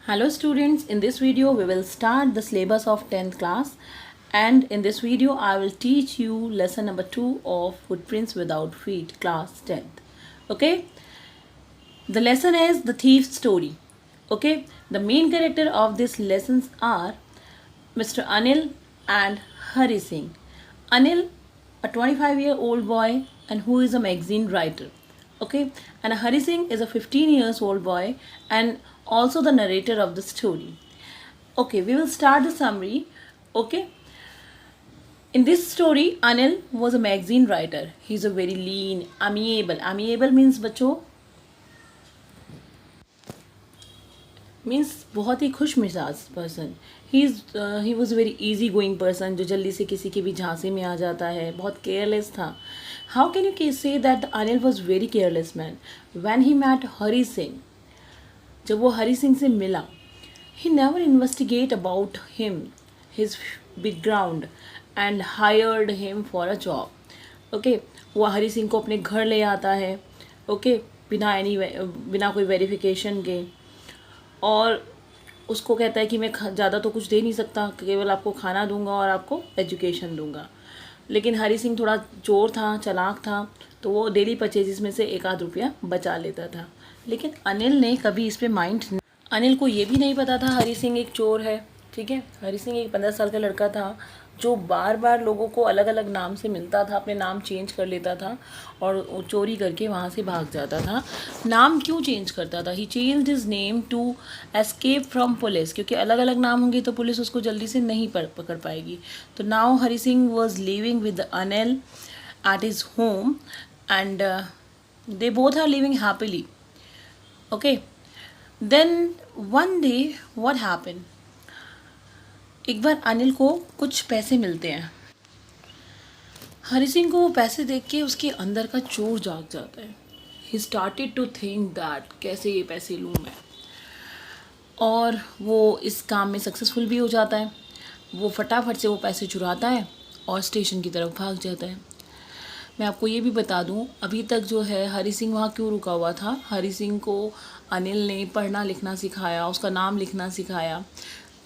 Hello students, in this video we will start the syllabus of 10th class, and in this video I will teach you lesson number 2 of Footprints Without Feet, class 10th. Okay, the lesson is the thief's story. Okay, the main character of this lessons are Mr. Anil and Hari Singh. Anil, a 25-year-old boy and who is a magazine writer. Okay, and Hari Singh is a 15 years old boy and also the narrator of the story. Okay, we will start the summary. Okay, in this story Anil was a magazine writer. He's a very lean, amiable means बच्चों means बहुत ही खुश मिजाज person. He was very easy going person जो जल्दी से किसी के भी झांसे में आ जाता है. बहुत केयरलेस था. How can you say that Anil was very careless man. When he met Hari Singh, जब वो हरी सिंह से मिला, he never investigate about him, his background and hired him for a job. Okay, वो हरी सिंह को अपने घर ले आता है. ओके, बिना कोई वेरिफिकेशन के, और उसको कहता है कि मैं ज़्यादा तो कुछ दे नहीं सकता, केवल आपको खाना दूंगा और आपको एजुकेशन दूंगा. लेकिन हरी सिंह थोड़ा चोर था, चालाक था, तो वो डेली परचेजेस में से एक आध रुपया बचा लेता था. लेकिन अनिल ने कभी इस पे माइंड, अनिल को ये भी नहीं पता था हरी सिंह एक चोर है. ठीक है, हरी सिंह एक 15 साल का लड़का था जो बार बार लोगों को अलग अलग नाम से मिलता था, अपने नाम चेंज कर लेता था और चोरी करके वहाँ से भाग जाता था. नाम क्यों चेंज करता था? He changed his name to escape from police, क्योंकि अलग अलग नाम होंगे तो पुलिस उसको जल्दी से नहीं पकड़ पाएगी. तो now Hari Singh was living with Anil at his home and they both are living happily. Okay, then one day what happened, एक बार अनिल को कुछ पैसे मिलते हैं. हरी सिंह को वो पैसे देख के उसके अंदर का चोर जाग जाता है. He started to think that कैसे ये पैसे लूँ मैं, और वो इस काम में सक्सेसफुल भी हो जाता है. वो फटाफट से वो पैसे चुराता है और स्टेशन की तरफ भाग जाता है. मैं आपको ये भी बता दूं, अभी तक जो है हरी सिंह वहाँ क्यों रुका हुआ था. हरी सिंह को अनिल ने पढ़ना लिखना सिखाया, उसका नाम लिखना सिखाया.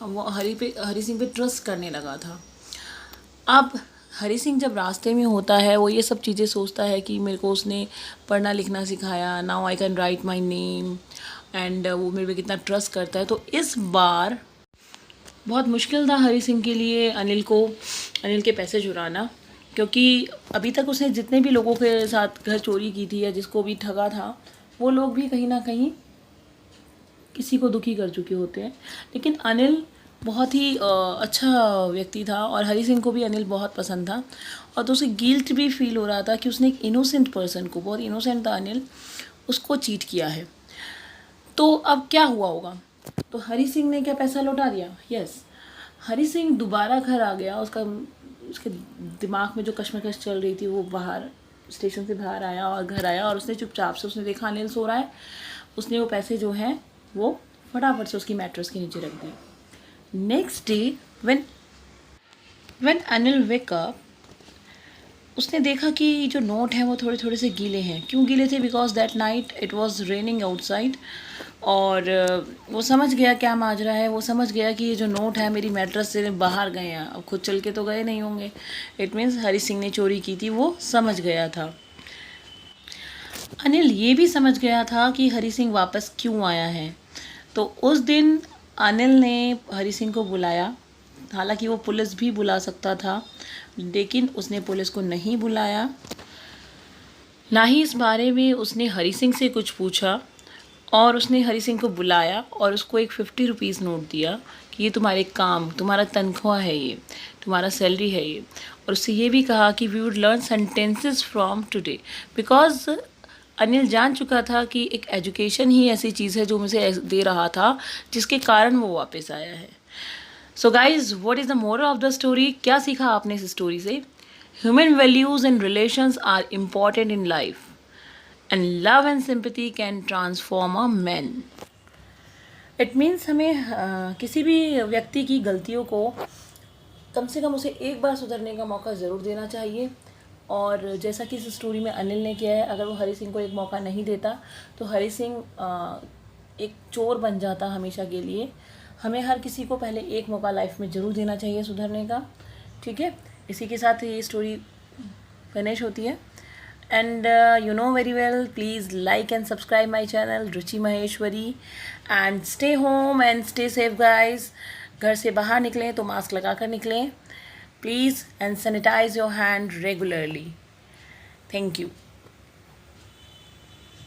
वो हरी सिंह पे ट्रस्ट करने लगा था. अब हरी सिंह जब रास्ते में होता है, वो ये सब चीज़ें सोचता है कि मेरे को उसने पढ़ना लिखना सिखाया, now I can write my name, and वो मेरे पे कितना ट्रस्ट करता है. तो इस बार बहुत मुश्किल था हरी सिंह के लिए अनिल के पैसे चुराना, क्योंकि अभी तक उसने जितने भी लोगों के साथ घर चोरी की थी या जिसको भी ठगा था, वो लोग भी कहीं ना कहीं किसी को दुखी कर चुके होते हैं. लेकिन अनिल बहुत ही अच्छा व्यक्ति था और हरी सिंह को भी अनिल बहुत पसंद था. और तो उसे गिल्ट भी फील हो रहा था कि उसने एक इनोसेंट पर्सन को, बहुत इनोसेंट था अनिल, उसको चीट किया है. तो अब क्या हुआ होगा? तो हरी सिंह ने क्या पैसा लौटा दिया? यस, हरी सिंह दोबारा घर आ गया. उसके दिमाग में जो कश्मकश चल रही थी, वो बाहर स्टेशन से बाहर आया और घर आया, और उसने चुपचाप से, उसने देखा अनिल सो रहा है, उसने वो पैसे जो हैं वो फटाफट से उसकी मैट्रेस के नीचे रख दी. Next day when Anil wake up, उसने देखा कि जो नोट हैं वो थोड़े थोड़े से गीले हैं. क्यों गीले थे? Because that night it was raining outside. और वो समझ गया क्या माजरा है. वो समझ गया कि ये जो नोट है मेरी मैट्रेस से बाहर गए हैं. अब खुद चल के तो गए नहीं होंगे. इट मीन्स हरी सिंह ने चोरी की थी, वो समझ गया था. अनिल ये भी समझ गया था कि हरी सिंह वापस क्यों आया है. तो उस दिन अनिल ने हरी सिंह को बुलाया. हालांकि वो पुलिस भी बुला सकता था, लेकिन उसने पुलिस को नहीं बुलाया. ना ही इस बारे में उसने हरी सिंह से कुछ पूछा, और उसने हरी सिंह को बुलाया और उसको एक 50 रुपीज़ नोट दिया कि ये तुम्हारे काम, तुम्हारा तनख्वाह है, ये तुम्हारा सैलरी है ये. और उससे ये भी कहा कि we would learn sentences from today, because Anil जान चुका था कि एक एजुकेशन ही ऐसी चीज़ है जो मुझे दे रहा था, जिसके कारण वो वापस आया है. So guys, what is the moral of the story? क्या सीखा आपने इस स्टोरी से? Human values and relations are important in life, and love and sympathy can transform a man. It means हमें किसी भी व्यक्ति की गलतियों को कम से कम उसे एक बार सुधरने का मौका ज़रूर देना चाहिए. और जैसा कि इस स्टोरी में अनिल ने किया है, अगर वो हरी सिंह को एक मौका नहीं देता तो हरी सिंह एक चोर बन जाता हमेशा के लिए। हमें हर किसी को पहले एक मौका लाइफ में ज़रूर देना चाहिए सुधरने का, ठीक है। इसी के साथ ये स्टोरी फिनिश होती है। And you know very well, please like and subscribe my channel Ruchi Maheshwari, and stay home and stay safe guys. घर से बाहर निकलें तो मास्क लगा कर निकलें please, and sanitise your hand regularly. Thank you.